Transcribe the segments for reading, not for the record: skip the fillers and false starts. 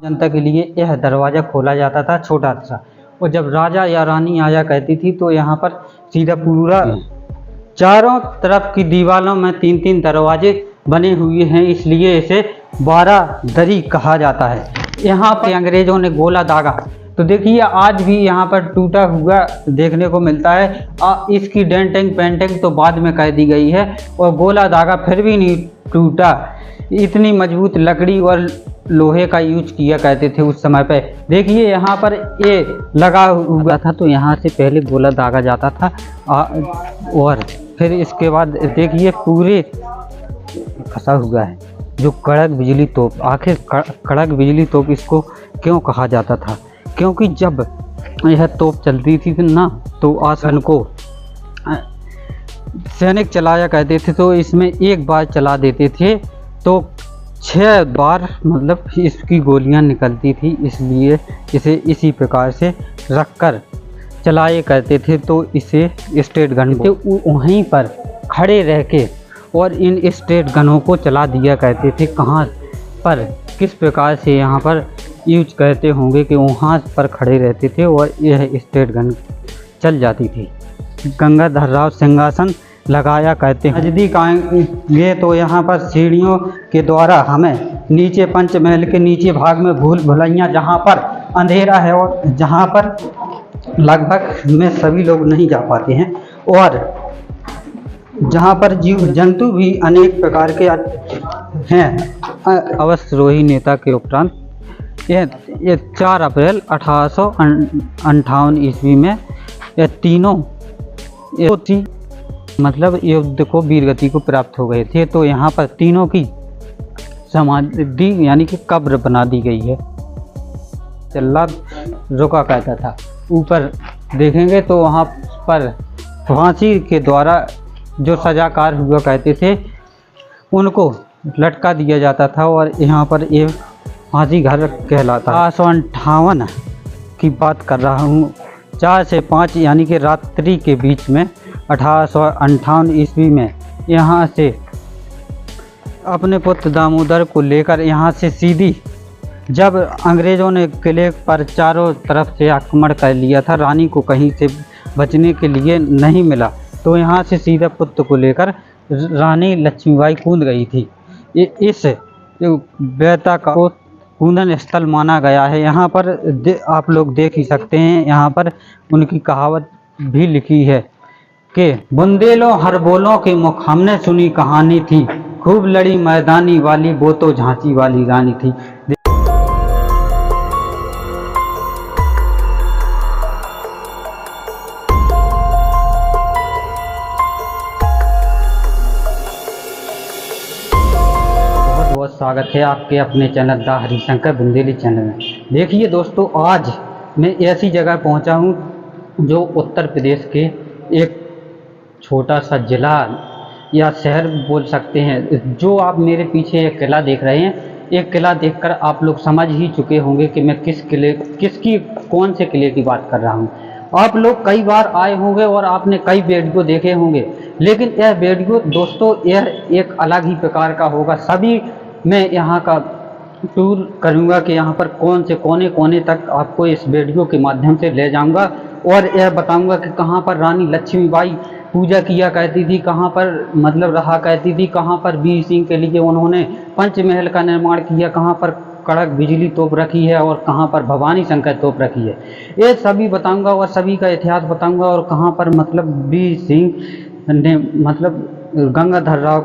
जनता के लिए यह दरवाज़ा खोला जाता था छोटा सा, और जब राजा या रानी आया करती थी तो यहाँ पर सीधा पूरा चारों तरफ की दीवारों में 3-3 दरवाजे बने हुए हैं, इसलिए इसे 12 दरी कहा जाता है। यहाँ पर अंग्रेज़ों ने गोला दागा, तो देखिए आज भी यहाँ पर टूटा हुआ देखने को मिलता है। इसकी डेंटिंग पेंटिंग तो बाद में कर दी गई है, और गोला दागा फिर भी नहीं टूटा। इतनी मजबूत लकड़ी और लोहे का यूज किया करते थे उस समय पे। देखिए यहाँ पर ये लगा हुआ था, तो यहाँ से पहले गोला दागा जाता था और फिर इसके बाद देखिए पूरे फंसा हुआ है जो कड़क बिजली तोप। आखिर कड़क बिजली तोप इसको क्यों कहा जाता था? क्योंकि जब यह तोप चलती थी ना, तो आसन को सैनिक चलाया करते थे, तो इसमें एक बार चला देते थे तो 6 बार मतलब इसकी गोलियां निकलती थी, इसलिए इसे इसी प्रकार से रखकर चलाए करते थे। तो इसे स्टेट गन वहीं पर खड़े रह के और इन स्टेट गनों को चला दिया करते थे। कहाँ पर किस प्रकार से यहाँ पर यूज करते होंगे कि वहाँ पर खड़े रहते थे और यह स्टेट गन चल जाती थी। गंगाधर राव सिंहासन लगाया करते हैं। नज़दीक आएंगे तो यहाँ पर सीढ़ियों के द्वारा हमें नीचे पंचमहल के नीचे भाग में भूल भुलैया, जहाँ पर अंधेरा है और जहाँ पर लगभग में सभी लोग नहीं जा पाते हैं, और जहाँ पर जीव जंतु भी अनेक प्रकार के हैं। अवश्यरोही नेता के उपरांत ये 4 अप्रैल 1858 ईस्वी में ये तीनों मतलब युद्ध को वीरगति को प्राप्त हो गए थे। तो यहाँ पर तीनों की समाधि यानी कि कब्र बना दी गई है। जल्लाद रोका करता था, ऊपर देखेंगे तो वहाँ पर फांसी के द्वारा जो सजाकार हुआ करते थे उनको लटका दिया जाता था, और यहाँ पर ये फांसी घर कहलाता है। 1858 की बात कर रहा हूँ, 4 से 5 यानी कि रात्रि के बीच में 1858 ईस्वी में यहाँ से अपने पुत्र दामोदर को लेकर यहाँ से सीधी, जब अंग्रेज़ों ने किले पर चारों तरफ से आक्रमण कर लिया था, रानी को कहीं से बचने के लिए नहीं मिला, तो यहाँ से सीधा पुत्र को लेकर रानी लक्ष्मीबाई कूद गई थी। इस बेता का कूदन स्थल माना गया है। यहाँ पर आप लोग देख ही सकते हैं, यहाँ पर उनकी कहावत भी लिखी है कि बुंदेलों हर बोलों के मुख हमने सुनी कहानी थी, खूब लड़ी मैदानी वाली वो तो झांसी वाली रानी थी। बहुत बहुत स्वागत है आपके अपने channel the Harishankar Bundeli channel में। देखिए दोस्तों, आज मैं ऐसी जगह पहुंचा हूं जो उत्तर प्रदेश के एक छोटा सा ज़िला या शहर बोल सकते हैं। जो आप मेरे पीछे एक किला देख रहे हैं, एक किला देखकर आप लोग समझ ही चुके होंगे कि मैं कौन से किले की बात कर रहा हूं। आप लोग कई बार आए होंगे और आपने कई वीडियो देखे होंगे, लेकिन यह वीडियो दोस्तों यह एक अलग ही प्रकार का होगा। सभी मैं यहाँ का टूर करूँगा कि यहाँ पर कौन से कोने कोने तक आपको इस वीडियो के माध्यम से ले जाऊँगा, और यह बताऊँगा कि कहाँ पर रानी लक्ष्मीबाई पूजा किया करती थी, कहाँ पर मतलब रहा करती थी, कहाँ पर वीर सिंह के लिए उन्होंने पंचमहल का निर्माण किया, कहाँ पर कड़क बिजली तोप रखी है और कहाँ पर भवानी शंकर तोप रखी है। ये सभी बताऊंगा और सभी का इतिहास बताऊंगा, और कहाँ पर मतलब वीर सिंह ने मतलब गंगाधर राव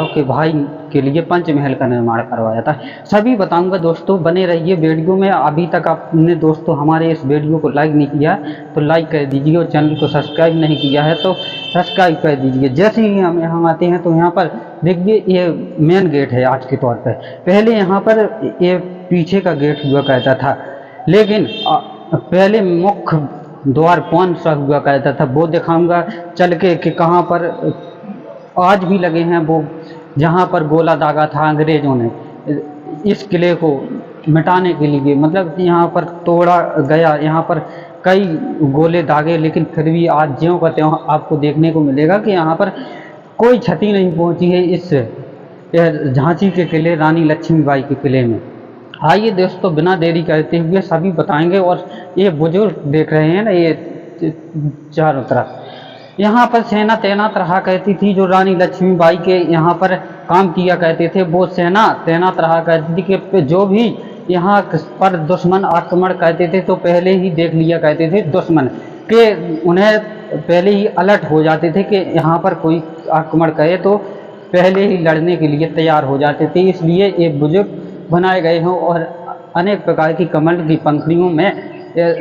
के भाई के लिए पंचमहल का निर्माण करवाया था। सभी बताऊंगा दोस्तों, बने रहिए वीडियो में। अभी तक आपने दोस्तों हमारे इस वीडियो को लाइक नहीं किया तो लाइक कर दीजिए, और चैनल को सब्सक्राइब नहीं किया है तो सब्सक्राइब कर दीजिए। जैसे ही हम यहाँ आते हैं तो यहाँ पर देखिए ये मेन गेट है। आज के तौर पर पहले यहाँ पर ये पीछे का गेट हुआ करता था, लेकिन पहले मुख्य द्वार कौन सा हुआ करता था वो दिखाऊंगा चल के कि कहाँ पर आज भी लगे हैं वो, जहाँ पर गोला दागा था अंग्रेज़ों ने इस किले को मिटाने के लिए। मतलब यहाँ पर तोड़ा गया, यहाँ पर कई गोले दागे, लेकिन फिर भी आज ज्यों का त्यों आपको देखने को मिलेगा कि यहाँ पर कोई क्षति नहीं पहुँची है इस झांसी के किले रानी लक्ष्मीबाई के किले में। आइए दोस्तों, बिना देरी करते हुए सभी बताएंगे। और ये बुजुर्ग देख रहे हैं ना, ये चारों तरफ यहाँ पर सेना तैनात रहा करती थी। जो रानी लक्ष्मीबाई के यहाँ पर काम किया करते थे, वो सेना तैनात रहा करती थी कि जो भी यहाँ पर दुश्मन आक्रमण करते थे तो पहले ही देख लिया करते थे दुश्मन के, उन्हें पहले ही अलर्ट हो जाते थे कि यहाँ पर कोई आक्रमण करे, तो पहले ही लड़ने के लिए तैयार हो जाते थे। इसलिए ये बुजुर्ग बनाए गए हों और अनेक प्रकार की कमल की पंखुड़ियों में यह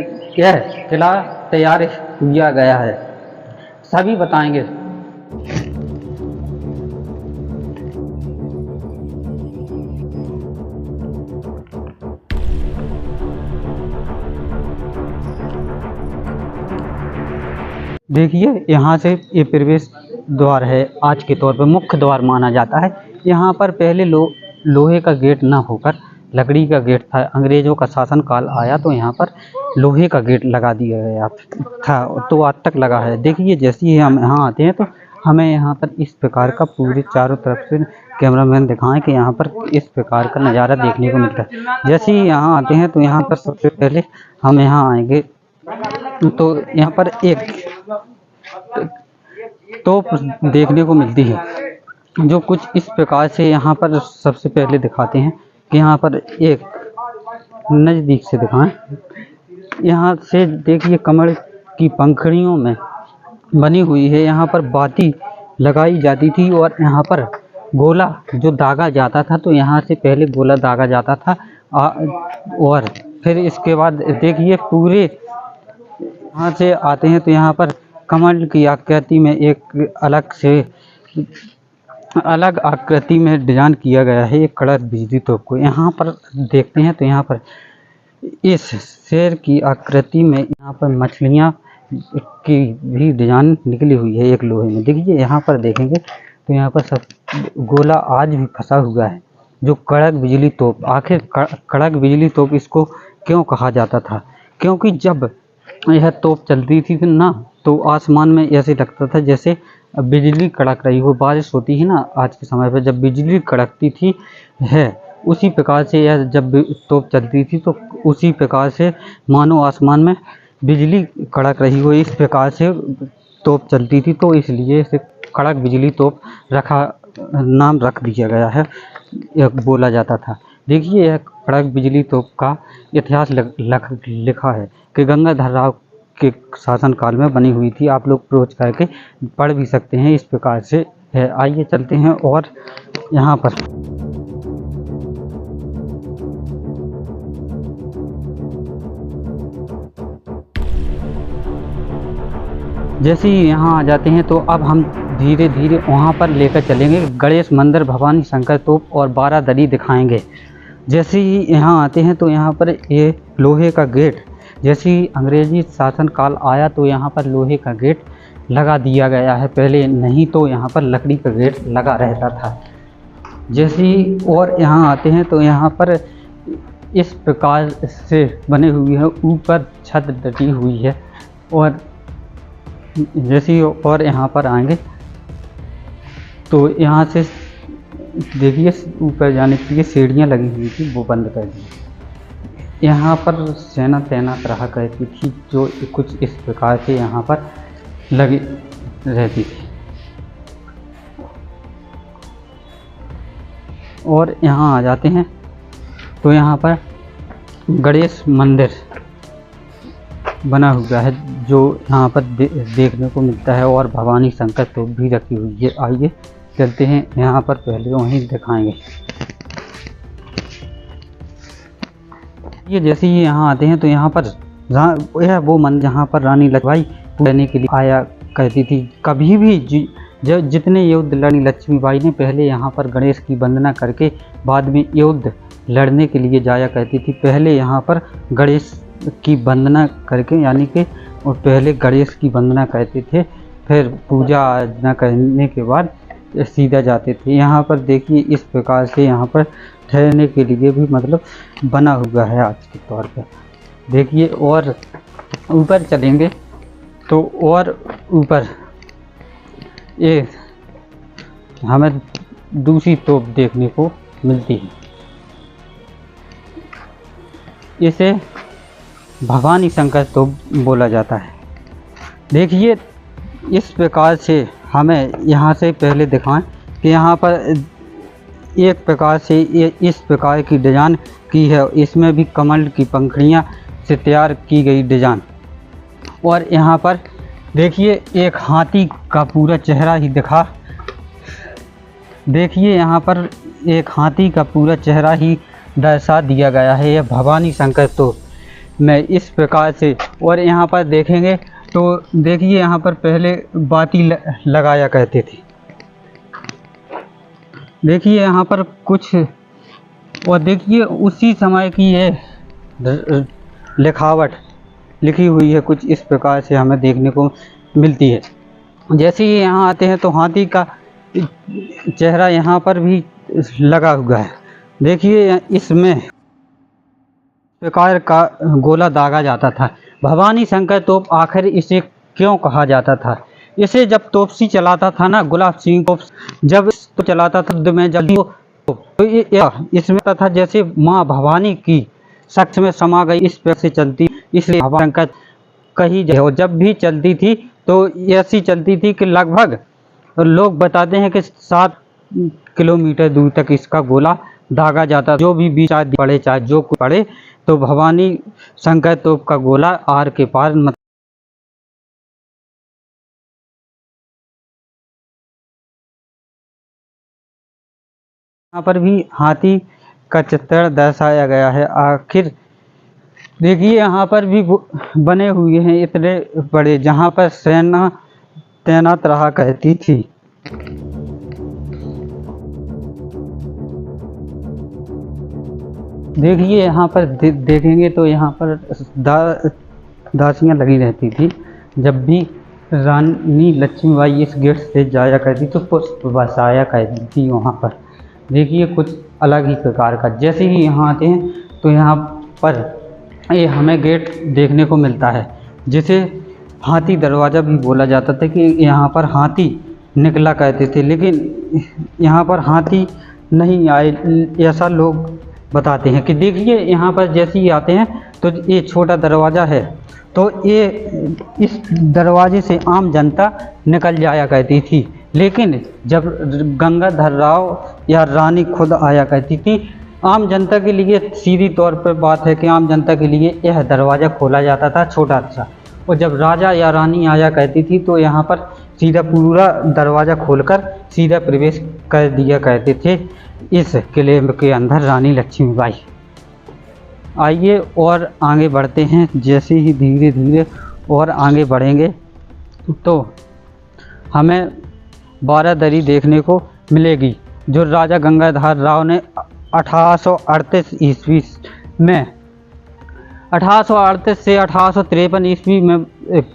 किला तैयार किया गया है, सभी बताएंगे। देखिए, यहाँ से ये प्रवेश द्वार है, आज के तौर पर मुख्य द्वार माना जाता है। यहाँ पर पहले लोहे का गेट न होकर लकड़ी का गेट था। अंग्रेजों का शासन काल आया तो यहाँ पर लोहे का गेट लगा दिया गया था, तो आज तक लगा है। देखिए, जैसे ही हम यहाँ आते हैं तो हमें यहाँ पर इस प्रकार का पूरे चारों तरफ से कैमरामैन दिखाएं कि यहाँ पर इस प्रकार का नज़ारा देखने को मिलता है। जैसे ही यहाँ आते हैं तो यहाँ पर सबसे पहले हम यहाँ आएंगे तो यहाँ पर एक तोप देखने को मिलती है, जो कुछ इस प्रकार से यहाँ पर सबसे पहले दिखाते हैं कि यहाँ पर एक नज़दीक से दिखाएं। यहाँ से देखिए, कमल की पंखुड़ियों में बनी हुई है। यहाँ पर बाती लगाई जाती थी और यहाँ पर गोला जो दागा जाता था, तो यहाँ से पहले गोला दागा जाता था और फिर इसके बाद देखिए पूरे यहाँ से आते हैं तो यहाँ पर कमल की आकृति में एक अलग आकृति में डिजाइन किया गया है एक कड़क बिजली तोप को। यहाँ पर देखते हैं तो यहाँ पर इस शेर की आकृति में यहाँ पर मछलियाँ की भी डिजाइन निकली हुई है एक लोहे में। देखिए, यहाँ पर देखेंगे तो यहाँ पर सब गोला आज भी फंसा हुआ है, जो कड़क बिजली तोप। आखिर कड़क बिजली तोप इसको क्यों कहा जाता था? क्योंकि जब यह तोप चलती थी ना, तो आसमान में ऐसे लगता था जैसे बिजली कड़क रही हो। बारिश होती है ना आज के समय पर, जब बिजली कड़कती थी है, उसी प्रकार से यह जब तोप चलती थी तो उसी प्रकार से मानो आसमान में बिजली कड़क रही हो, इस प्रकार से तोप चलती थी, तो इसलिए इसे कड़क बिजली तोप नाम रख दिया गया है, यह बोला जाता था। देखिए, यह कड़क बिजली तोप का इतिहास लिखा है कि गंगाधर राव के शासन काल में बनी हुई थी। आप लोग प्रोच करके पढ़ भी सकते हैं, इस प्रकार से है। आइए चलते हैं और यहाँ पर जैसे ही यहाँ आ जाते हैं तो अब हम धीरे धीरे वहाँ पर लेकर चलेंगे। गणेश मंदिर, भवानी शंकर तोप और बारादरी दिखाएंगे। जैसे ही यहाँ आते हैं तो यहाँ पर ये लोहे का गेट, जैसे ही अंग्रेजी शासन काल आया तो यहाँ पर लोहे का गेट लगा दिया गया है। पहले नहीं तो यहाँ पर लकड़ी का गेट लगा रहता था। जैसे ही और यहाँ आते हैं तो यहाँ पर इस प्रकार से बने हुई है, ऊपर छत डटी हुई है। और जैसे ही और यहाँ पर आएंगे तो यहाँ से देखिए ऊपर जाने के लिए सीढ़ियाँ लगी हुई थी, वो बंद कर दी। यहाँ पर सेना तैनात रहा करती थी, जो कुछ इस प्रकार से यहाँ पर लगी रहती थी। और यहाँ आ जाते हैं तो यहाँ पर गणेश मंदिर बना हुआ है, जो यहाँ पर देखने को मिलता है। और भवानी शंकर तोप भी रखी हुई है। आइए चलते हैं यहाँ पर, पहले वहीं दिखाएंगे। ये जैसे ही यहाँ आते हैं तो यहाँ पर यह वो मंदिर जहाँ पर रानी लक्ष्मीबाई रहने के लिए आया करती थी। कभी भी जितने युद्ध रानी लक्ष्मीबाई ने पहले यहाँ पर गणेश की वंदना करके बाद में युद्ध लड़ने के लिए जाया करती थी। पहले यहाँ पर गणेश की वंदना करके, यानी कि और पहले गणेश की वंदना करते थे, फिर पूजा अर्चना करने के बाद सीधा जाते थे। यहाँ पर देखिए इस प्रकार से यहाँ पर ठहरने के लिए भी मतलब बना हुआ है आज के तौर पर। देखिए और ऊपर चलेंगे तो और ऊपर ये हमें दूसरी तोप देखने को मिलती है। इसे भवानी शंकर तोप बोला जाता है। देखिए इस प्रकार से हमें यहाँ से पहले दिखाएं कि यहाँ पर एक प्रकार से ये इस प्रकार की डिज़ाइन की है, इसमें भी कमल की पंखुड़ियाँ से तैयार की गई डिज़ाइन। और यहाँ पर देखिए एक हाथी का पूरा चेहरा ही दिखा, देखिए यहाँ पर एक हाथी का पूरा चेहरा ही दर्शा दिया गया है यह भवानी शंकर तोप में इस प्रकार से। और यहाँ पर देखेंगे तो देखिए यहाँ पर पहले बाती लगाया करते थे, देखिए यहाँ पर कुछ, और देखिए उसी समय की ये लिखावट लिखी हुई है, कुछ इस प्रकार से हमें देखने को मिलती है। जैसे ही यहाँ आते हैं तो हाथी का चेहरा यहाँ पर भी लगा हुआ है। देखिए इसमें प्रकार का गोला दागा जाता था। भवानी शंकर तोप आखिर इसे क्यों कहा जाता था? इसे जब तोपसी चलाता था ना, गुलाब सिंह तोप जब तो चलाता था युद्ध में, जल्दी तो इसमें था जैसे माँ भवानी की शख्स में समा गई, इस प्रकार से चलती, इसलिए भवानी शंकर कही जाए। और जब भी चलती थी तो ऐसी चलती थी कि लगभग लोग बताते हैं कि 7 किलोमीटर दूर तक इसका गोला दागा जाता। जो भी बीच पड़े चाहे जो कुछ पड़े, तो भवानी शंकर तोप का गोला आर के पार यहाँ पर भी हाथी का चित्र दर्शाया गया है। आखिर देखिए यहाँ पर भी बने हुए हैं इतने बड़े, जहाँ पर सेना तैनात रहा करती थी। देखिए यहाँ पर देखेंगे तो यहाँ पर दासियाँ लगी रहती थी। जब भी रानी लक्ष्मीबाई इस गेट से जाया करती तो पुष्प बरसाया करती थी वहाँ पर। देखिए कुछ अलग ही प्रकार का। जैसे ही यहाँ आते हैं तो यहाँ पर ये हमें गेट देखने को मिलता है, जिसे हाथी दरवाज़ा भी बोला जाता था कि यहाँ पर हाथी निकला करते थे, लेकिन यहाँ पर हाथी नहीं आए ऐसा लोग बताते हैं। कि देखिए यहाँ पर जैसे ही आते हैं तो ये छोटा दरवाज़ा है, तो ये इस दरवाजे से आम जनता निकल जाया करती थी, लेकिन जब गंगाधर राव या रानी खुद आया करती थी, आम जनता के लिए सीधी तौर पर बात है कि आम जनता के लिए यह दरवाज़ा खोला जाता था छोटा सा। और जब राजा या रानी आया करती थी तो यहाँ पर सीधा पूरा दरवाज़ा खोलकर सीधा प्रवेश कर दिया करते थे इस किले के अंदर रानी लक्ष्मीबाई। आइए और आगे बढ़ते हैं। जैसे ही धीरे धीरे और आगे बढ़ेंगे तो हमें बारादरी देखने को मिलेगी, जो राजा गंगाधर राव ने 1838 ईस्वी में 1838 से 1853 ईस्वी में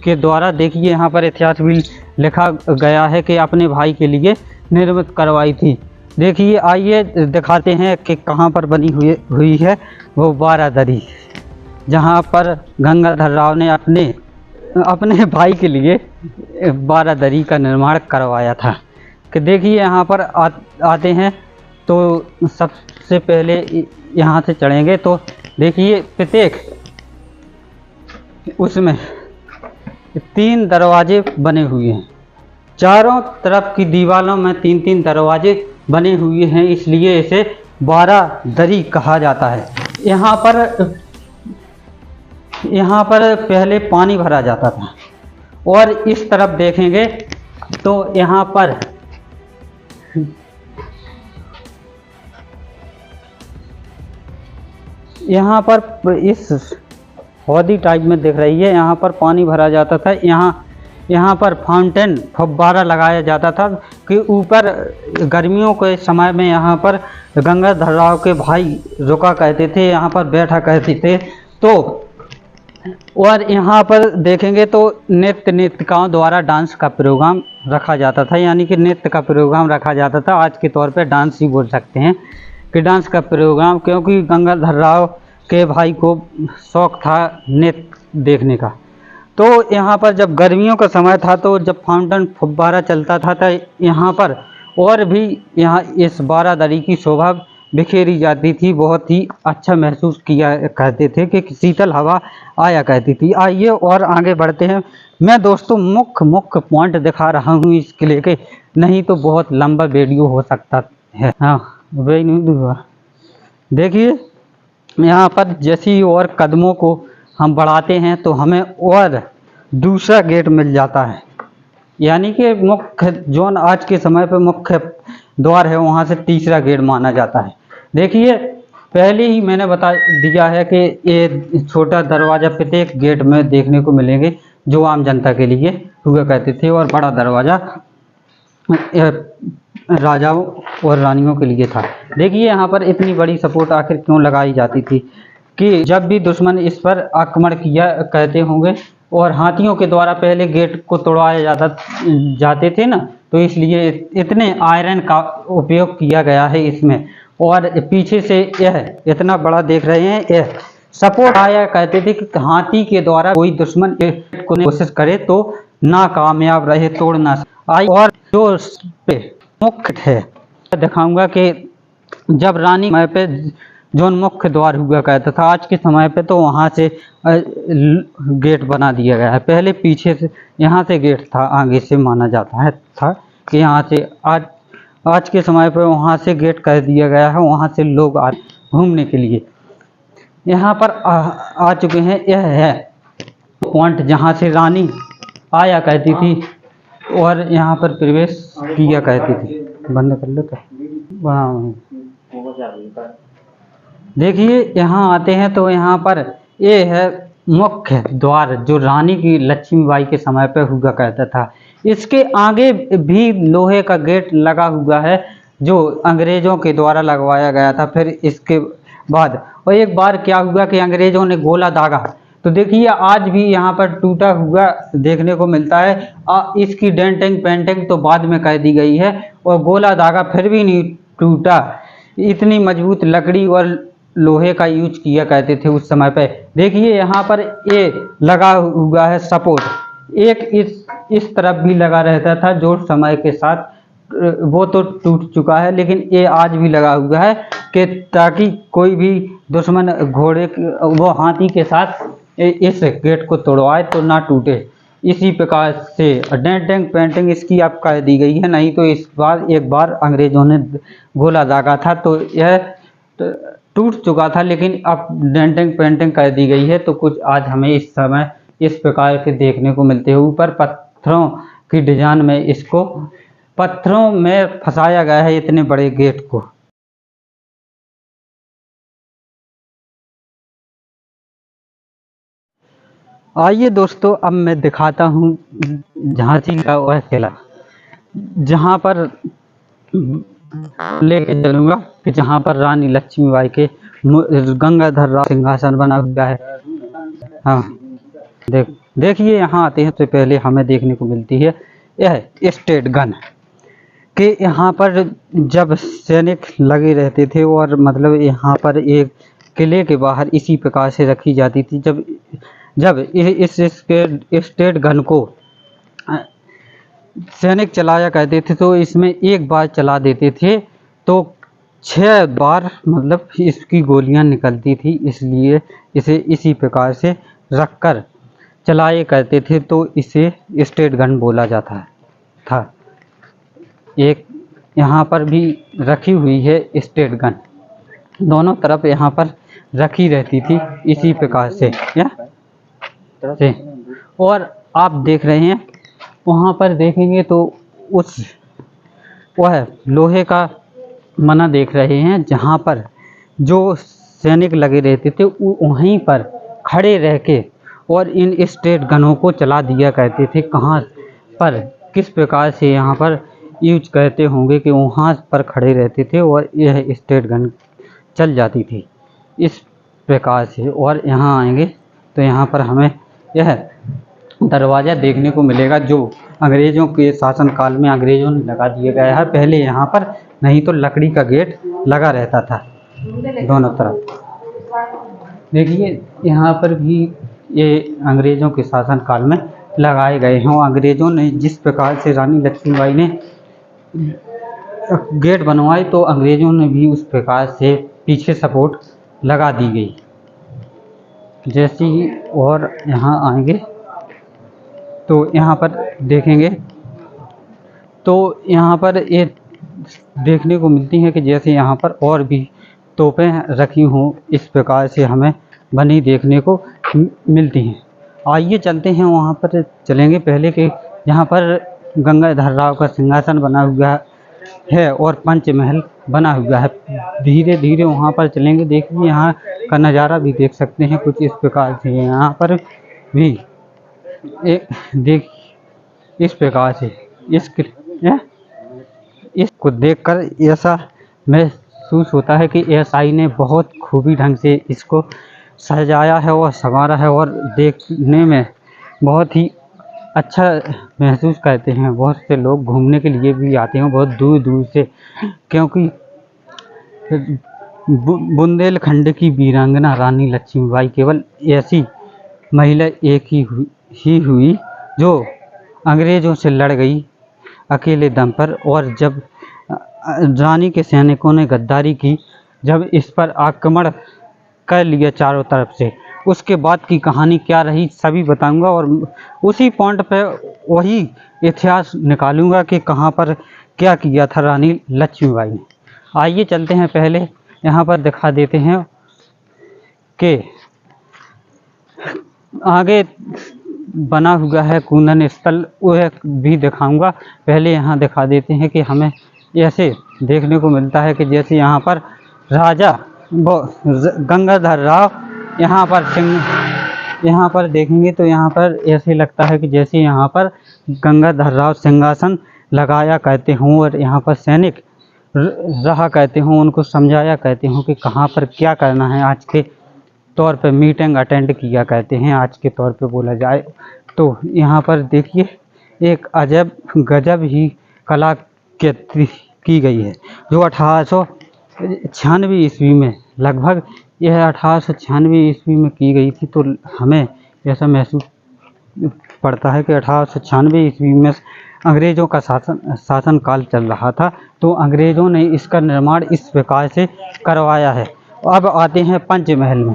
के द्वारा, देखिए यहाँ पर इतिहास भी लिखा गया है कि अपने भाई के लिए निर्मित करवाई थी। देखिए आइए दिखाते हैं कि कहाँ पर बनी हुई है वो बारादरी, जहाँ पर गंगाधर राव ने अपने भाई के लिए बारादरी का निर्माण करवाया था। कि देखिए यहाँ पर आते हैं तो सबसे पहले यहाँ से चढ़ेंगे तो देखिए प्रत्येक उसमें 3 दरवाजे बने हुए हैं। चारों तरफ की दीवारों में 3-3 दरवाजे बने हुए हैं, इसलिए इसे बारादरी कहा जाता है। यहाँ पर पहले पानी भरा जाता था। और इस तरफ देखेंगे तो यहाँ पर इस हौदी टाइप में दिख रही है, यहाँ पर पानी भरा जाता था। यहाँ पर फाउंटेन फव्वारा लगाया जाता था कि ऊपर गर्मियों के समय में यहाँ पर गंगाधर राव के भाई रुका करते थे, यहाँ पर बैठा करते थे। तो और यहाँ पर देखेंगे तो नृत्यकारों द्वारा डांस का प्रोग्राम रखा जाता था, यानी कि नृत्य का प्रोग्राम रखा जाता था। आज के तौर पे डांस ही बोल सकते हैं कि डांस का प्रोग्राम, क्योंकि गंगाधर राव के भाई को शौक़ था नृत्य देखने का। तो यहाँ पर जब गर्मियों का समय था तो जब फाउंटेन फव्वारा चलता था तो यहाँ पर और भी यहाँ इस बारादरी की शोभा बिखेरी जाती थी, बहुत ही अच्छा महसूस किया करते थे कि शीतल हवा आया करती थी। आइए और आगे बढ़ते हैं। मैं दोस्तों मुख्य पॉइंट दिखा रहा हूँ इस किले के, नहीं तो बहुत लंबा वीडियो हो सकता है। हाँ वही नहीं दूंगा। देखिए यहाँ पर जैसे ही और कदमों को हम बढ़ाते हैं तो हमें और दूसरा गेट मिल जाता है, यानी कि मुख्य जोन आज के समय पर मुख्य द्वार है, वहाँ से तीसरा गेट माना जाता है। देखिए पहले ही मैंने बता दिया है कि ये छोटा दरवाज़ा प्रत्येक गेट में देखने को मिलेंगे जो आम जनता के लिए हुआ करते थे, और बड़ा दरवाज़ा राजाओं और रानियों के लिए था। देखिए यहाँ पर इतनी बड़ी सपोर्ट आखिर क्यों लगाई जाती थी कि जब भी दुश्मन इस पर आक्रमण किया कहते होंगे और हाथियों के द्वारा पहले गेट को तोड़वाया जाते थे ना, तो इसलिए इतने आयरन का उपयोग किया गया है इसमें। और पीछे से यह इतना बड़ा देख रहे हैं, यह सपोर्ट आया कहते थे कि हाथी के द्वारा कोई दुश्मन को कोशिश करे तो नाकामयाब रहे, तोड़ ना आई। और जो मुख्य है दिखाऊंगा कि जब रानी समय पे जो मुख्य द्वार हुआ करता था, आज के समय पे तो वहाँ से गेट बना दिया गया है। पहले पीछे से यहाँ से गेट था, आगे से माना जाता है था कि यहाँ से आज के समय पे वहाँ से गेट कर दिया गया है, वहाँ से लोग आ घूमने के लिए यहाँ पर आ चुके हैं। यह है पॉइंट जहाँ से रानी आया करती थी और यहाँ पर प्रवेश किया करती थी। बंद कर लो तो देखिए यहाँ आते हैं तो यहाँ पर ये है मुख्य द्वार जो रानी की लक्ष्मीबाई के समय पर हुआ करता था। इसके आगे भी लोहे का गेट लगा हुआ है जो अंग्रेजों के द्वारा लगवाया गया था। फिर इसके बाद और एक बार क्या हुआ कि अंग्रेजों ने गोला दागा, तो देखिए आज भी यहाँ पर टूटा हुआ देखने को मिलता है। इसकी डेंटिंग पेंटिंग तो बाद में कर दी गई है और गोला दागा फिर भी नहीं टूटा। इतनी मजबूत लकड़ी और लोहे का यूज किया करते थे उस समय पे। देखिए यहाँ पर ये लगा हुआ है सपोर्ट, एक इस तरफ भी लगा रहता था जो समय के साथ वो तो टूट चुका है, लेकिन ये आज भी लगा हुआ है कि ताकि कोई भी दुश्मन घोड़े वो हाथी के साथ इस गेट को तोड़वाए तो ना टूटे। इसी प्रकार से डेंटिंग पेंटिंग इसकी अब कर दी गई है, नहीं तो इस बार एक बार अंग्रेजों ने गोला दागा था तो यह टूट चुका था, लेकिन अब डेंटिंग पेंटिंग कर दी गई है तो कुछ आज हमें इस समय इस प्रकार के देखने को मिलते हैं। ऊपर पत्थरों की डिजाइन में इसको पत्थरों में फंसाया गया है इतने बड़े गेट को। आइए दोस्तों अब मैं दिखाता हूँ झांसी का वह किला जहाँ पर लेके चलूँगा कि जहाँ पर रानी लक्ष्मीबाई के गंगाधर राव सिंहासन बना हुआ है। हाँ देखिए यहाँ आते हैं तो पहले हमें देखने को मिलती है यह स्टेट गन कि यहाँ पर जब सैनिक लगे रहते थे और मतलब यहाँ पर एक किले के बाहर इसी प्रकार से रखी जाती थी। जब इस स्टेट गन को सैनिक चलाया करते थे तो इसमें एक बार चला देते थे तो 6 बार मतलब इसकी गोलियां निकलती थी, इसलिए इसे इसी प्रकार से रखकर चलाए करते थे तो इसे स्टेट गन बोला जाता था। एक यहाँ पर भी रखी हुई है स्टेट गन, दोनों तरफ यहाँ पर रखी रहती थी इसी प्रकार से और आप देख रहे हैं वहाँ पर देखेंगे तो उस वह लोहे का मना देख रहे हैं जहाँ पर जो सैनिक लगे रहते थे वहीं पर खड़े रह के और इन स्टेट गनों को चला दिया करते थे। कहाँ पर किस प्रकार से यहाँ पर यूज करते होंगे कि वहाँ पर खड़े रहते थे और यह स्टेट गन चल जाती थी इस प्रकार से। और यहाँ आएंगे तो यहाँ पर हमें यह दरवाज़ा देखने को मिलेगा जो अंग्रेज़ों के शासनकाल में अंग्रेज़ों ने लगा दिया गया है। पहले यहाँ पर नहीं तो लकड़ी का गेट लगा रहता था दोनों तरफ। देखिए यहाँ पर भी ये अंग्रेज़ों के शासनकाल में लगाए गए हैं। अंग्रेज़ों ने जिस प्रकार से रानी लक्ष्मीबाई ने गेट बनवाए तो अंग्रेज़ों ने भी उस प्रकार से पीछे सपोर्ट लगा दी गई। जैसे ही और यहाँ आएंगे तो यहाँ पर देखेंगे तो यहाँ पर ये देखने को मिलती है कि जैसे यहाँ पर और भी तोपें रखी हों, इस प्रकार से हमें बनी देखने को मिलती हैं। आइए चलते हैं वहाँ पर, चलेंगे पहले कि यहाँ पर गंगाधर राव का सिंहासन बना हुआ है और पंचमहल बना हुआ है। धीरे धीरे वहाँ पर चलेंगे। देखिए यहाँ का नज़ारा भी देख सकते हैं कुछ इस प्रकार से। यहाँ पर भी देख इस प्रकार से इसको देखकर ऐसा महसूस होता है कि एएसआई ने बहुत खूबी ढंग से इसको सजाया है और संवारा है और देखने में बहुत ही अच्छा महसूस करते हैं। बहुत से लोग घूमने के लिए भी आते हैं बहुत दूर दूर से, क्योंकि बुंदेलखंड की वीरांगना रानी लक्ष्मीबाई केवल ऐसी महिला एक ही हुई जो अंग्रेज़ों से लड़ गई अकेले दम पर, और जब रानी के सैनिकों ने गद्दारी की, जब इस पर आक्रमण कर लिया चारों तरफ से, उसके बाद की कहानी क्या रही सभी बताऊंगा और उसी पॉइंट पे वही इतिहास निकालूंगा कि कहाँ पर क्या किया था रानी लक्ष्मीबाई ने। आइए चलते हैं, पहले यहाँ पर दिखा देते हैं कि आगे बना हुआ है कूंदन स्थल, वह भी दिखाऊंगा। पहले यहाँ दिखा देते हैं कि हमें ऐसे देखने को मिलता है कि जैसे यहाँ पर राजा गंगाधर राव यहाँ पर देखेंगे तो यहाँ पर ऐसे लगता है कि जैसे यहाँ पर गंगाधर राव सिंहासन लगाया करते हों और यहाँ पर सैनिक रहा करते हों, उनको समझाया करते हों कि कहाँ पर क्या करना है। आज के तौर पे मीटिंग अटेंड किया करते हैं, आज के तौर पे बोला जाए तो। यहाँ पर देखिए एक अजब गजब ही कला की गई है जो 1896 ईस्वी में, लगभग यह 1896 ईस्वी में की गई थी। तो हमें ऐसा महसूस पड़ता है कि 1896 ईस्वी में अंग्रेज़ों का शासन काल चल रहा था, तो अंग्रेज़ों ने इसका निर्माण इस प्रकार से करवाया है। अब आते हैं पंचमहल में।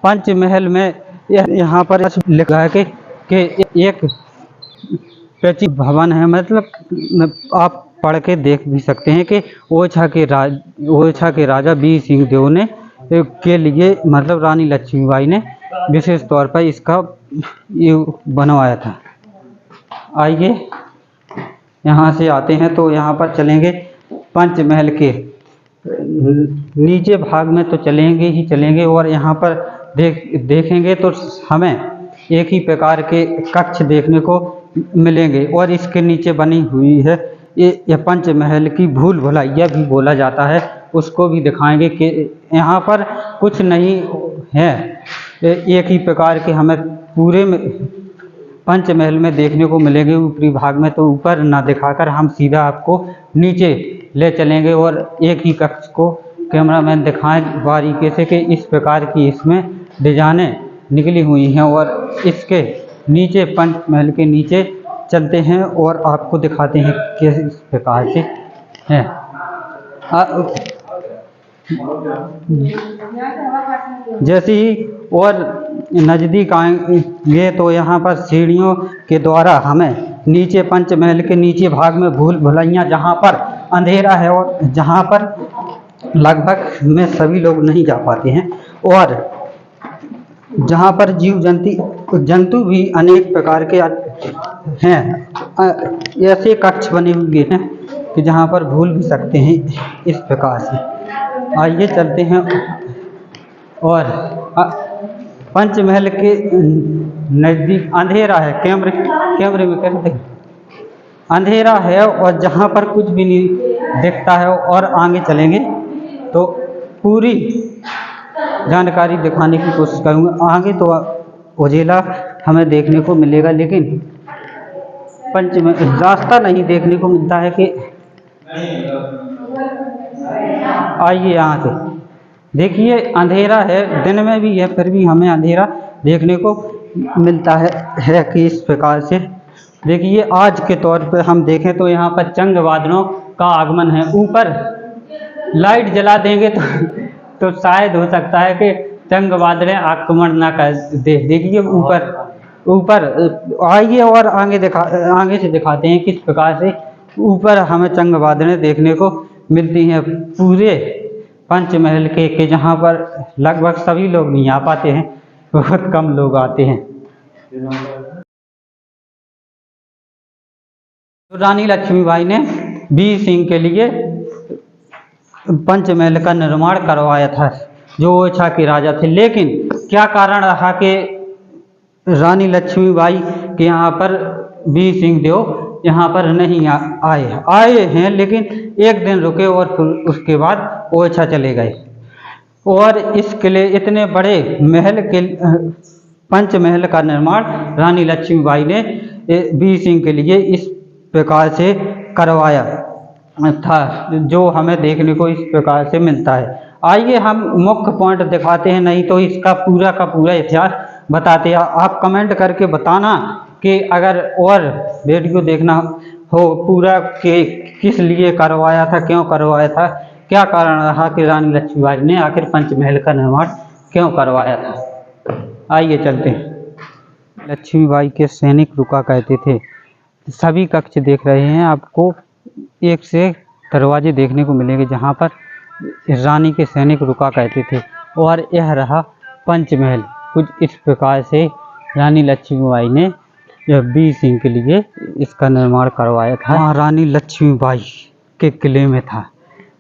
पंचमहल में यहाँ पर लिखा है कि एक प्राचीन भवन है, मतलब आप पढ़ के देख भी सकते हैं कि ओरछा के राजा वीर सिंह देव ने के लिए, मतलब रानी लक्ष्मीबाई ने विशेष तौर पर इसका ये बनवाया था। आइए यहाँ से आते हैं तो यहाँ पर चलेंगे पंचमहल के नीचे भाग में तो चलेंगे और यहाँ पर देखेंगे तो हमें एक ही प्रकार के कक्ष देखने को मिलेंगे और इसके नीचे बनी हुई है ये पंचमहल की भूल भुलैया भी बोला जाता है, उसको भी दिखाएंगे कि यहाँ पर कुछ नहीं है। एक ही प्रकार के हमें पूरे में पंचमहल में देखने को मिलेंगे ऊपरी भाग में, तो ऊपर ना दिखाकर हम सीधा आपको नीचे ले चलेंगे और एक ही कक्ष को कैमरामैन दिखाएं बारीकी से कि इस प्रकार की इसमें डिजाइनें निकली हुई हैं। और इसके नीचे पंचमहल के नीचे चलते हैं और आपको दिखाते हैं किस प्रकार से है। जैसे ही और नज़दीक आएंगे तो यहाँ पर सीढ़ियों के द्वारा हमें नीचे पंचमहल के नीचे भाग में भूल भुलैया, जहाँ पर अंधेरा है और जहाँ पर लगभग में सभी लोग नहीं जा पाते हैं, और जहाँ पर जीव जंतु भी अनेक प्रकार के हैं, ऐसे कक्ष बने हुए हैं कि जहाँ पर भूल भी सकते हैं इस प्रकार से। आइए चलते हैं और पंचमहल के नज़दीक अंधेरा है, कैमरे में कर दें, अंधेरा है और जहाँ पर कुछ भी नहीं दिखता है। और आगे चलेंगे तो पूरी जानकारी दिखाने की कोशिश करूँगा। आगे तो उजेला हमें देखने को मिलेगा, लेकिन पंचमहल रास्ता नहीं देखने को मिलता है कि आइए यहाँ से देखिए अंधेरा है, दिन में भी है फिर भी हमें अंधेरा देखने को मिलता है कि इस प्रकार से। देखिए आज के तौर पर हम देखें तो यहाँ पर चंग बादलों का आगमन है। ऊपर लाइट जला देंगे तो शायद हो सकता है कि जंग बादलें आक्रमण ना कर दे। देखिए ऊपर आइए और आगे से दिखाते हैं किस प्रकार से ऊपर हमें चंग बादलें देखने को मिलती हैं पूरे पंचमहल के जहाँ पर लगभग सभी लोग नहीं आ पाते हैं, बहुत कम लोग आते हैं। तो रानी लक्ष्मीबाई ने वीर सिंह के लिए पंचमहल का निर्माण करवाया था, जो ओरछा के राजा थे। लेकिन क्या कारण रहा कि रानी लक्ष्मीबाई के यहाँ पर वीर सिंह देव यहाँ पर नहीं आए हैं, लेकिन एक दिन रुके और फिर उसके बाद ओरछा चले गए। और इस किले इतने बड़े महल के पंचमहल का निर्माण रानी लक्ष्मीबाई ने वीर सिंह के लिए इस प्रकार से करवाया था, जो हमें देखने को इस प्रकार से मिलता है। आइए हम मुख्य पॉइंट दिखाते हैं, नहीं तो इसका पूरा का पूरा इतिहास बताते हैं। आप कमेंट करके बताना कि अगर और वीडियो देखना हो पूरा कि किस लिए करवाया था, क्यों करवाया था, क्या कारण रहा कि रानी लक्ष्मीबाई ने आखिर पंचमहल का निर्माण क्यों करवाया था। आइए चलते हैं। लक्ष्मीबाई के सैनिक रुका करते थे। सभी कक्ष देख रहे हैं, आपको एक से एक दरवाजे देखने को मिलेंगे जहां पर रानी के सैनिक रुका करते थे। और यह रहा पंचमहल। कुछ इस प्रकार से रानी लक्ष्मीबाई ने वीर सिंह के लिए इसका निर्माण करवाया था। महारानी लक्ष्मीबाई के किले में था,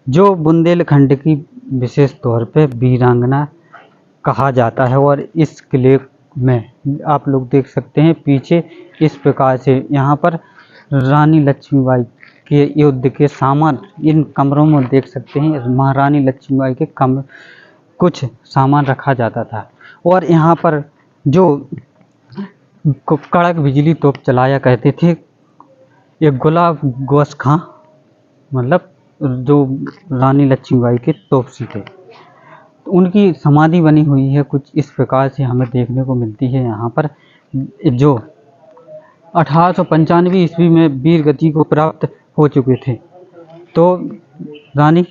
जो बुंदेलखंड की विशेष तौर पे वीरांगना कहा जाता है। और इस किले में आप लोग देख सकते हैं पीछे इस प्रकार से यहाँ पर रानी लक्ष्मीबाई के युद्ध के सामान इन कमरों में देख सकते हैं। महारानी लक्ष्मीबाई के कुछ सामान रखा जाता था। और यहाँ पर जो कड़क बिजली तोप चलाया करते थे, एक गुलाब गोश खां मतलब जो रानी लक्ष्मीबाई के तोपसी थे, तो उनकी समाधि बनी हुई है। कुछ इस प्रकार से हमें देखने को मिलती है यहाँ पर, जो 1895 ईस्वी में वीर गति को प्राप्त हो चुके थे। तो रानी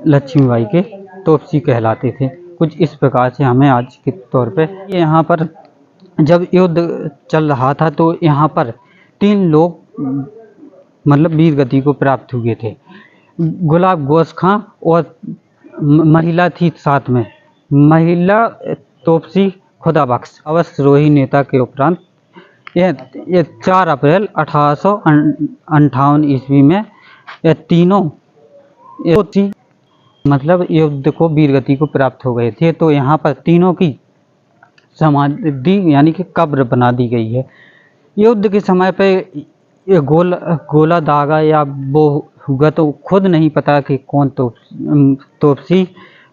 लक्ष्मीबाई के तोपसी कहलाते थे। कुछ इस प्रकार से हमें आज के तौर पे यहाँ पर जब युद्ध चल रहा था तो यहाँ पर 3 लोग मतलब वीर गति को प्राप्त हुए थे। गुलाब गोश खां और महिला थी साथ में, महिला तोपसी खुदा बख्श अवश्यरोही नेता के उपरांत ये 4 अप्रैल 1858 ईस्वी में ये तीनों मतलब युद्ध को वीर गति को प्राप्त हो गए थे। तो यहाँ पर तीनों की समाधि यानी कि कब्र बना दी गई है। युद्ध के समय पे ये गोला दागा या वो हुआ तो खुद नहीं पता कि कौन तोपसी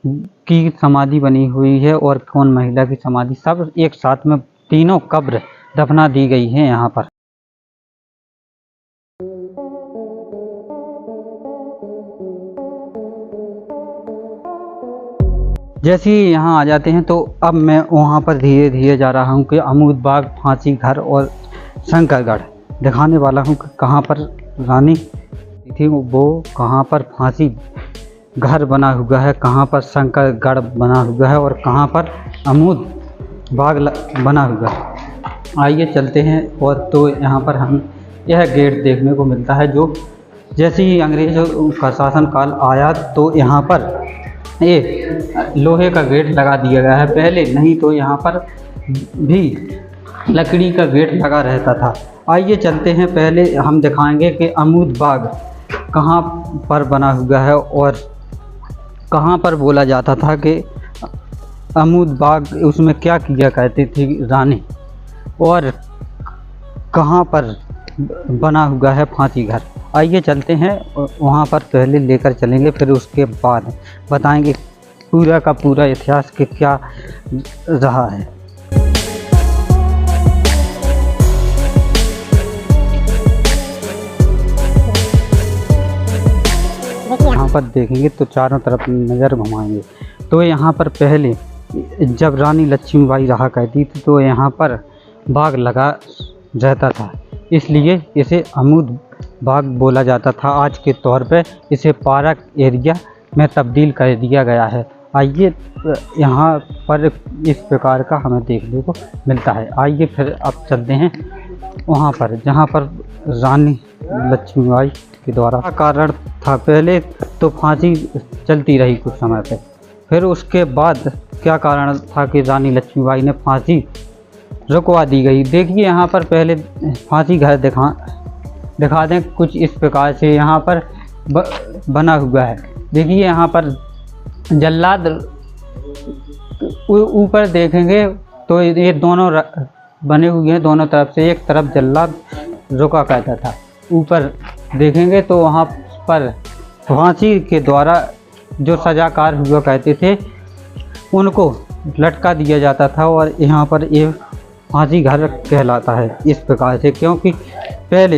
की समाधि बनी हुई है और कौन महिला की समाधि, सब एक साथ में तीनों कब्र दफना दी गई है यहाँ पर। जैसे ही यहाँ आ जाते हैं तो अब मैं वहाँ पर धीरे धीरे जा रहा हूँ कि अमूद बाग, फांसी घर और शंकरगढ़ दिखाने वाला हूँ कि कहाँ पर रानी थी, वो कहाँ पर फांसी घर बना हुआ है, कहाँ पर शंकरगढ़ बना हुआ है और कहाँ पर अमूद बाग बना हुआ है। आइए चलते हैं। और तो यहाँ पर हम यह गेट देखने को मिलता है, जो जैसे ही अंग्रेज़ों का शासनकाल आया तो यहाँ पर ये लोहे का गेट लगा दिया गया है। पहले नहीं तो यहाँ पर भी लकड़ी का गेट लगा रहता था। आइए चलते हैं। पहले हम दिखाएंगे कि अमूद बाग कहाँ पर बना हुआ है और कहाँ पर बोला जाता था कि अमूद बाग उसमें क्या किया करती थी रानी, और कहाँ पर बना हुआ है फांसी घर। आइए चलते हैं, वहाँ पर पहले लेकर चलेंगे, फिर उसके बाद बताएंगे पूरा का पूरा इतिहास के क्या रहा है। यहाँ पर देखेंगे तो चारों तरफ नज़र घुमाएंगे तो यहाँ पर पहले जब रानी लक्ष्मीबाई रहा करती थी तो यहाँ पर बाग लगा रहता था, इसलिए इसे अमूद बाग बोला जाता था, आज के तौर पे इसे पार्क एरिया में तब्दील कर दिया गया है। आइए यहाँ पर इस प्रकार का हमें देखने को मिलता है। आइए फिर अब चलते हैं वहाँ पर जहाँ पर रानी लक्ष्मीबाई के द्वारा कारण था। पहले तो फांसी चलती रही कुछ समय तक, फिर उसके बाद क्या कारण था कि रानी लक्ष्मीबाई ने फांसी रुकवा दी गई। देखिए यहाँ पर पहले फांसी घर दिखा दें कुछ इस प्रकार से यहाँ पर बना हुआ है। देखिए यहाँ पर जल्लाद ऊपर देखेंगे तो ये दोनों बने हुए हैं, दोनों तरफ से। एक तरफ जल्लाद रुका करता था, ऊपर देखेंगे तो वहाँ पर फांसी के द्वारा जो सजाकार हुआ करते थे उनको लटका दिया जाता था, और यहाँ पर ये फांसी घर कहलाता है इस प्रकार से। क्योंकि पहले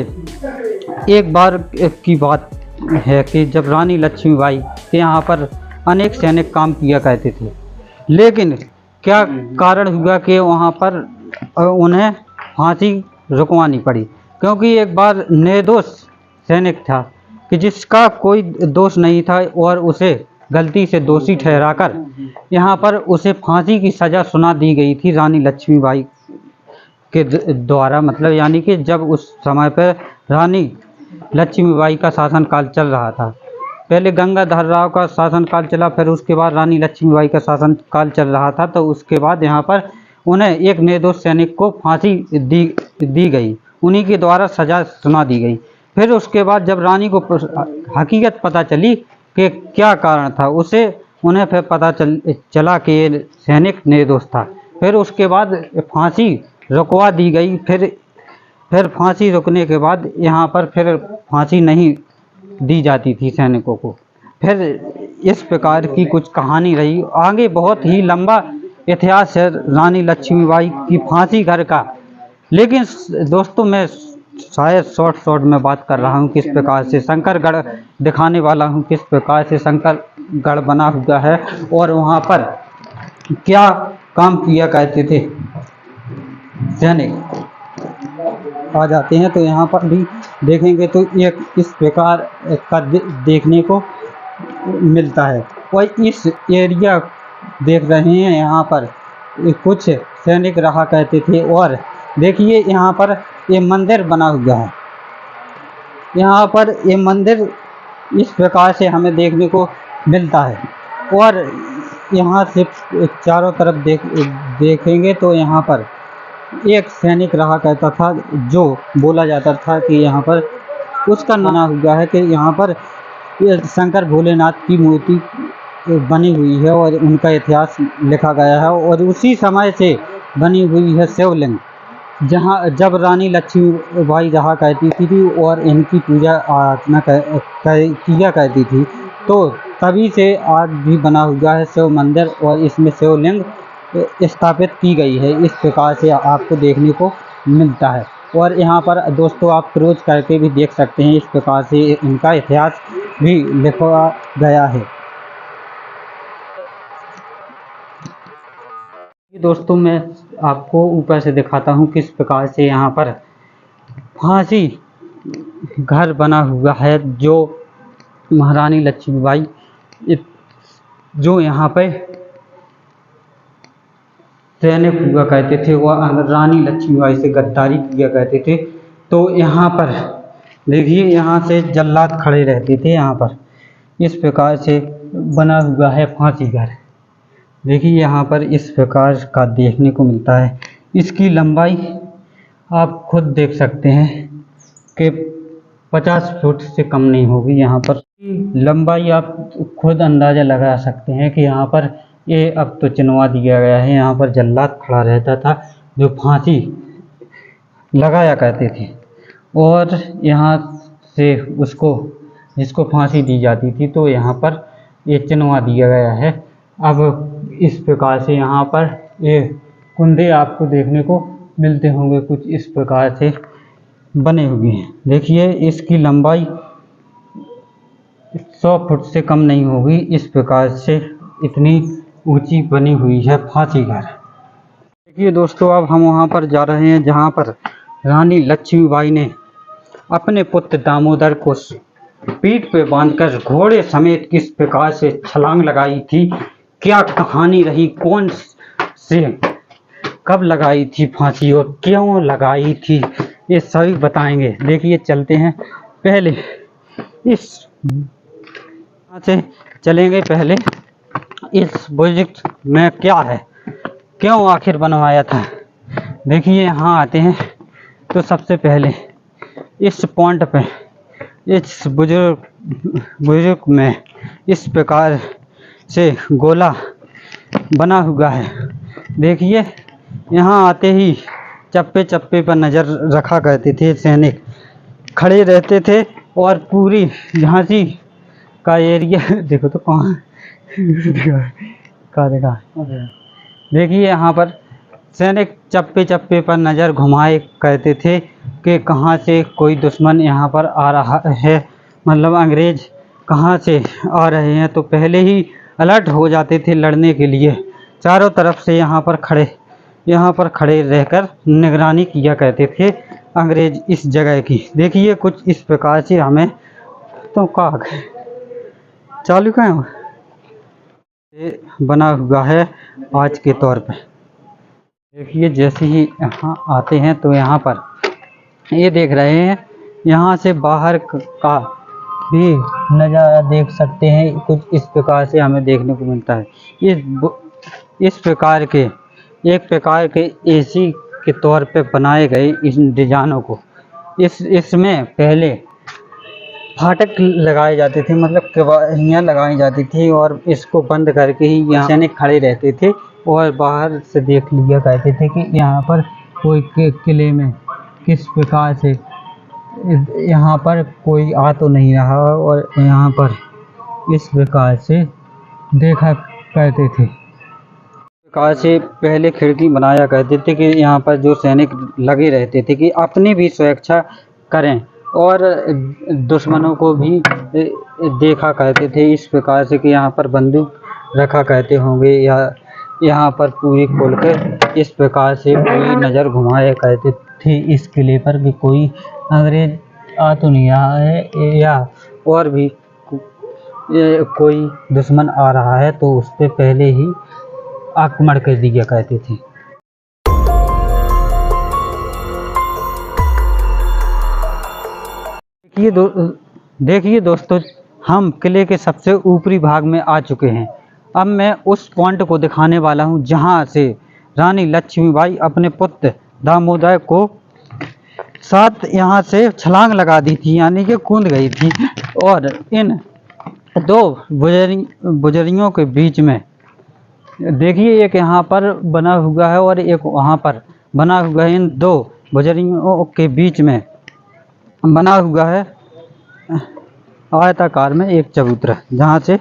एक बार की बात है कि जब रानी लक्ष्मीबाई के यहाँ पर अनेक सैनिक काम किया करते थे, लेकिन क्या कारण हुआ कि वहाँ पर उन्हें फांसी रुकवानी पड़ी। क्योंकि एक बार निर्दोष सैनिक था कि जिसका कोई दोष नहीं था, और उसे गलती से दोषी ठहराकर यहाँ पर उसे फांसी की सज़ा सुना दी गई थी रानी लक्ष्मीबाई के द्वारा। मतलब यानी कि जब उस समय पर रानी लक्ष्मीबाई का शासनकाल चल रहा था, पहले गंगाधर राव का शासनकाल चला, फिर उसके बाद रानी लक्ष्मीबाई का शासनकाल चल रहा था, तो उसके बाद यहाँ पर उन्हें एक निर्दोष सैनिक को फांसी दी गई, उन्हीं के द्वारा सज़ा सुना दी गई। फिर उसके बाद जब रानी को हकीकत पता चली कि क्या कारण था, उन्हें फिर पता चला कि ये सैनिक निर्दोष था। फिर उसके बाद फांसी रुकवा दी गई। फिर फांसी रुकने के बाद यहाँ पर फिर फांसी नहीं दी जाती थी सैनिकों को। फिर इस प्रकार की कुछ कहानी रही। आगे बहुत ही लंबा इतिहास है रानी लक्ष्मीबाई की फांसी घर का, लेकिन दोस्तों मैं शायद शॉर्ट में बात कर रहा हूँ किस प्रकार से शंकरगढ़ दिखाने वाला हूँ, किस प्रकार से शंकरगढ़ बना हुआ है और वहाँ पर क्या काम किया करते थे सैनिक। आ जाते हैं तो यहाँ पर भी देखेंगे तो एक इस प्रकार का देखने को मिलता है। और इस एरिया देख रहे हैं, यहाँ पर कुछ सैनिक रहा करते थे। और देखिए यहाँ पर ये मंदिर बना हुआ है, यहाँ पर ये मंदिर इस प्रकार से हमें देखने को मिलता है। और यहाँ से चारों तरफ देखेंगे तो यहाँ पर एक सैनिक रहा करता था, जो बोला जाता था कि यहाँ पर उसका नाम हुआ है कि यहाँ पर शंकर भोलेनाथ की मूर्ति बनी हुई है और उनका इतिहास लिखा गया है। और उसी समय से बनी हुई है शिवलिंग, जहाँ जब रानी लक्ष्मीबाई रहा करती थी और इनकी पूजा अर्चना किया करती थी, तो तभी से आज भी बना हुआ है शिव मंदिर और इसमें शिवलिंग स्थापित की गई है। इस प्रकार से आपको देखने को मिलता है। और यहाँ पर दोस्तों आप क्रोज करके भी देख सकते हैं, इस प्रकार से इनका इतिहास भी लिखा गया है। दोस्तों मैं आपको ऊपर से दिखाता हूँ किस प्रकार से यहाँ पर फांसी घर बना हुआ है, जो महारानी लक्ष्मीबाई जो यहाँ पे सैनिक हुआ करते थे, वह रानी लक्ष्मीबाई से गद्दारी किया करते थे। तो यहाँ पर देखिए यहाँ से जल्लाद खड़े रहते थे, यहाँ पर इस प्रकार से बना हुआ है फांसी घर। देखिए यहाँ पर इस प्रकार का देखने को मिलता है। इसकी लंबाई आप खुद देख सकते हैं कि 50 फुट से कम नहीं होगी। यहाँ पर लंबाई आप खुद अंदाज़ा लगा सकते हैं कि यहाँ पर ये अब तो चिनवा दिया गया है। यहाँ पर जल्लाद खड़ा रहता था जो फांसी लगाया करते थे, और यहाँ से जिसको फांसी दी जाती थी तो यहाँ पर ये चिनवा दिया गया है। अब इस प्रकार से यहाँ पर ये कुंदे आपको देखने को मिलते होंगे, कुछ इस प्रकार से बने हुए हैं। देखिए इसकी लंबाई 100 फुट से कम नहीं होगी। इस प्रकार से इतनी ऊंची बनी हुई है फांसी घर। देखिए दोस्तों अब हम वहाँ पर जा रहे हैं जहाँ पर रानी लक्ष्मीबाई ने अपने पुत्र दामोदर को पीठ पे बांधकर घोड़े समेत किस प्रकार से छलांग लगाई थी, क्या कहानी रही, कौन से कब लगाई थी फांसी और क्यों लगाई थी, ये सभी बताएंगे। देखिए चलते हैं, पहले इस से चलेंगे। पहले इस बुर्ज में क्या है, क्यों आखिर बनवाया था। देखिए यहाँ आते हैं तो सबसे पहले इस पॉइंट पे इस बुजुर्ग में इस प्रकार से गोला बना हुआ है। देखिए यहाँ आते ही चप्पे चप्पे पर नज़र रखा करते थे, सैनिक खड़े रहते थे और पूरी झांसी का एरिया देखो तो कहाँ देखा। देखिए यहाँ पर सैनिक चप्पे चप्पे पर नज़र घुमाए करते थे कि कहाँ से कोई दुश्मन यहाँ पर आ रहा है, मतलब अंग्रेज कहाँ से आ रहे हैं। तो पहले ही अलर्ट हो जाते थे लड़ने के लिए। चारों तरफ से यहाँ पर खड़े रहकर निगरानी किया करते थे अंग्रेज इस जगह की। देखिए कुछ इस प्रकार से हमें तो कहा चालू कहाँ ये बना हुआ है आज के तौर पे। देखिए जैसे ही यहाँ आते हैं तो यहाँ पर ये देख रहे हैं, यहाँ से बाहर का भी नज़ारा देख सकते हैं। कुछ इस प्रकार से हमें देखने को मिलता है। इस प्रकार के एक प्रकार के एसी के तौर पे बनाए गए इस डिजाइनों को इसमें पहले फाटक लगाए जाते थे, मतलब केवाड़ियाँ लगाई जाती थी और इसको बंद करके ही यहाँ सैनिक खड़े रहते थे और बाहर से देख लिया करते थे कि यहाँ पर कोई किले में किस प्रकार से यहाँ पर कोई आ तो नहीं रहा, और यहाँ पर इस प्रकार से देखा करते थे। प्रकार से पहले खिड़की बनाया करते थे कि यहाँ पर जो सैनिक लगे रहते थे कि अपनी भी सुरक्षा करें और दुश्मनों को भी देखा करते थे इस प्रकार से कि यहाँ पर बंदूक रखा करते होंगे या यहाँ पर पूरी खोलकर इस प्रकार से पूरी नज़र घुमाया करते थे इस किले पर कि कोई अंग्रेज आ तो नहीं रहा है या और भी कोई दुश्मन आ रहा है, तो उस पर पहले ही आक्रमण कर दिया करते थे। देखिए दोस्तों, हम किले के सबसे ऊपरी भाग में आ चुके हैं। अब मैं उस पॉइंट को दिखाने वाला हूं जहां से रानी लक्ष्मीबाई अपने पुत्र दामोदर को साथ यहां से छलांग लगा दी थी, यानी कि कूद गई थी। और इन दो बुजुर्गों के बीच में देखिए एक यहाँ पर बना हुआ है और एक वहाँ पर बना हुआ है। इन दो बुजुर्गों के बीच में बना हुआ है आयताकार में एक चबूतरा, जहाँ से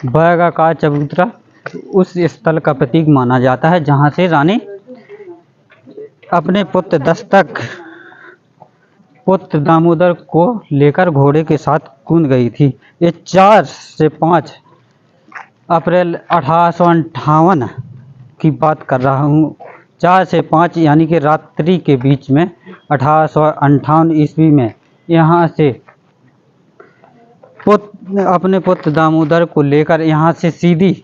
वर्गाकार चबूतरा उस स्थल का प्रतीक माना जाता है जहाँ से रानी अपने पुत्र दामोदर को लेकर घोड़े के साथ कूद गई थी। ये 4 से 5 अप्रैल 1858 की बात कर रहा हूँ। 4 से 5 यानी कि रात्रि के बीच में 1858 ईस्वी में यहाँ से अपने पुत्र दामोदर को लेकर यहाँ से सीधी,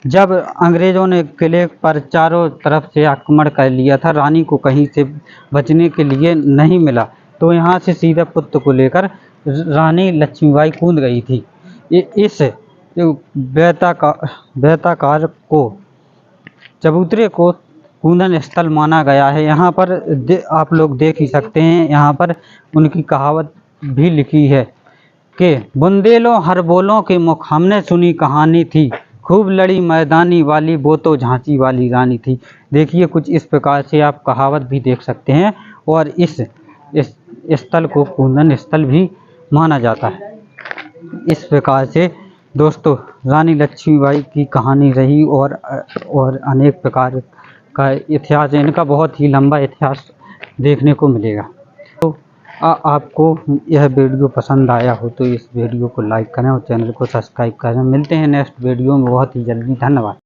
जब अंग्रेज़ों ने किले पर चारों तरफ से आक्रमण कर लिया था, रानी को कहीं से बचने के लिए नहीं मिला, तो यहाँ से सीधा पुत्र को लेकर रानी लक्ष्मीबाई कूद गई थी। इस बेताकार को चबूतरे को कूदन स्थल माना गया है। यहाँ पर आप लोग देख ही सकते हैं, यहाँ पर उनकी कहावत भी लिखी है कि बुंदेलों हर बोलों के मुख हमने सुनी कहानी थी, खूब लड़ी मैदानी वाली वो तो झांसी वाली रानी थी। देखिए कुछ इस प्रकार से आप कहावत भी देख सकते हैं और इस स्थल को कूदन स्थल भी माना जाता है। इस प्रकार से दोस्तों रानी लक्ष्मीबाई की कहानी रही और अनेक प्रकार का इतिहास है। इनका बहुत ही लंबा इतिहास देखने को मिलेगा। तो आपको यह वीडियो पसंद आया हो तो इस वीडियो को लाइक करें और चैनल को सब्सक्राइब करें। मिलते हैं नेक्स्ट वीडियो में बहुत ही जल्दी। धन्यवाद।